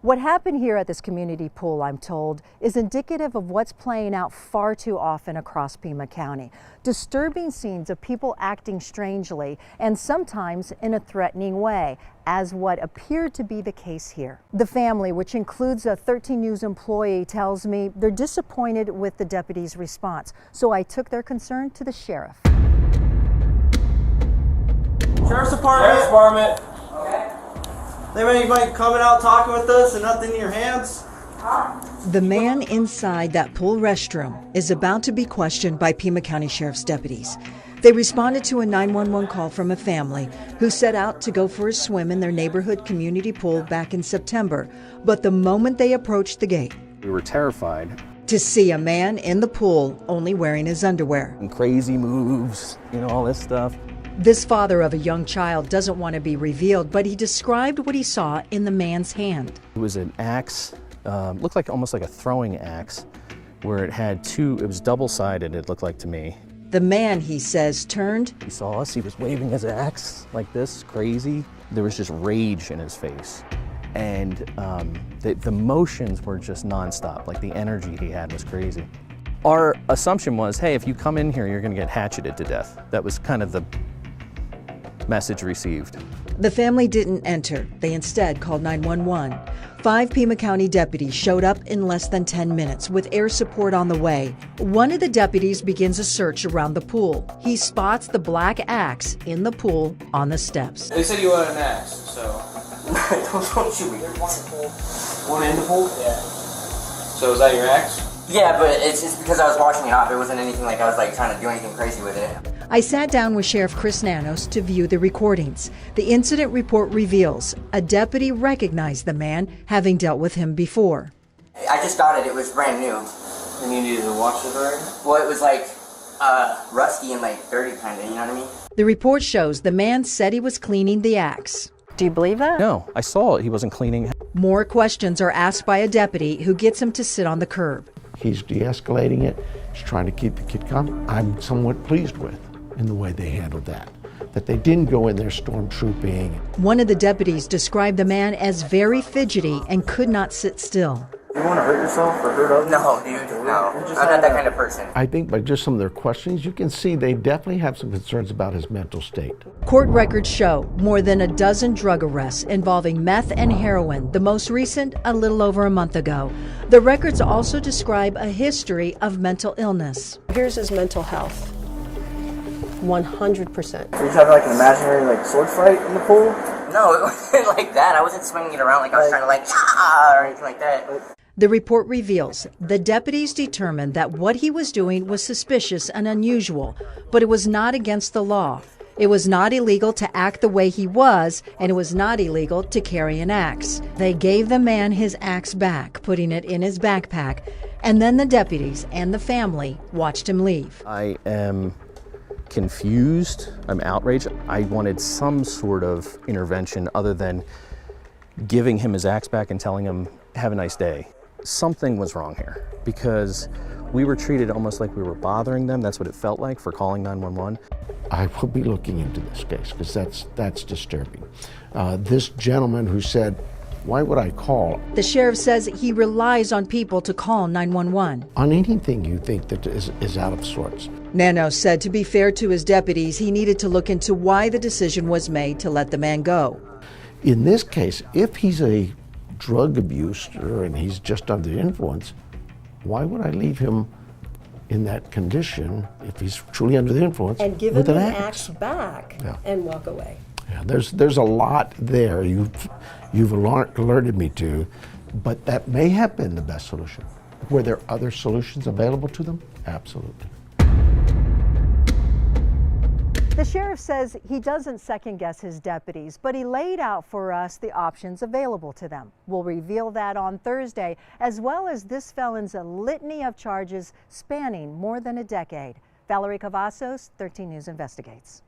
What happened here at this community pool, I'm told, is indicative of what's playing out far too often across Pima County. Disturbing scenes of people acting strangely and sometimes in a threatening way, as what appeared to be the case here. The family, which includes a 13 News employee, tells me they're disappointed with the deputy's response, so I took their concern to the sheriff. Sheriff's Department. Okay. Anybody coming out talking with us and nothing in your hands? The man inside that pool restroom is about to be questioned by Pima County Sheriff's deputies. They responded to a 911 call from a family who set out to go for a swim in their neighborhood community pool back in September. But the moment they approached the gate, we were terrified to see a man in the pool only wearing his underwear. and crazy moves, all this stuff. This father of a young child doesn't want to be revealed, but he described what he saw in the man's hand. It was an axe, looked like almost like a throwing axe, where it had it was double-sided, it looked like to me. The man, he says, turned. He saw us, he was waving his axe like this, crazy. There was just rage in his face. And the motions were just nonstop, like the energy he had was crazy. Our assumption was, hey, if you come in here, you're gonna get hatcheted to death. That was kind of the message received. The family didn't enter. They instead called 911. 5 Pima County deputies showed up in less than 10 minutes with air support on the way. One of the deputies begins a search around the pool. He spots the black axe in the pool on the steps. They said you wanted an axe, so. Don't shoot me. One in the pool? Yeah. So is that your axe? Yeah, but it's just because I was washing it off. It wasn't anything like I was trying to do anything crazy with it. I sat down with Sheriff Chris Nanos to view the recordings. The incident report reveals a deputy recognized the man, having dealt with him before. I just got it. It was brand new. And you needed to wash it already? Well, it was rusty and dirty kind of, you know what I mean? The report shows the man said he was cleaning the axe. Do you believe that? No, I saw it, he wasn't cleaning. More questions are asked by a deputy who gets him to sit on the curb. He's de-escalating it. He's trying to keep the kid calm. I'm somewhat pleased with in the way they handled that they didn't go in there stormtrooping. One of the deputies described the man as very fidgety and could not sit still. You want to hurt yourself or hurt others? No, dude, no. I'm not that kind of person. I think by just some of their questions, you can see they definitely have some concerns about his mental state. Court records show more than a dozen drug arrests involving meth and heroin, the most recent a little over a month ago. The records also describe a history of mental illness. Here's his mental health. 100%. Were you having an imaginary sword fight in the pool? No, it wasn't like that. I wasn't swinging it around like I was trying to or anything like that. The report reveals the deputies determined that what he was doing was suspicious and unusual, but it was not against the law. It was not illegal to act the way he was, and it was not illegal to carry an axe. They gave the man his axe back, putting it in his backpack, and then the deputies and the family watched him leave. I am confused, I'm outraged. I wanted some sort of intervention other than giving him his axe back and telling him, have a nice day. Something was wrong here because we were treated almost like we were bothering them. That's what it felt like for calling 911. I will be looking into this case because that's disturbing. This gentleman who said, why would I call? The sheriff says he relies on people to call 911. On anything you think that is out of sorts. Nanos said to be fair to his deputies, he needed to look into why the decision was made to let the man go. In this case, if he's a drug abuser and he's just under the influence, why would I leave him in that condition if he's truly under the influence? And give him an axe back and walk away. Yeah, there's a lot there you've alerted me to, but that may have been the best solution. Were there other solutions available to them? Absolutely. The sheriff says he doesn't second-guess his deputies, but he laid out for us the options available to them. We'll reveal that on Thursday, as well as this felon's litany of charges spanning more than a decade. Valerie Cavazos, 13 News Investigates.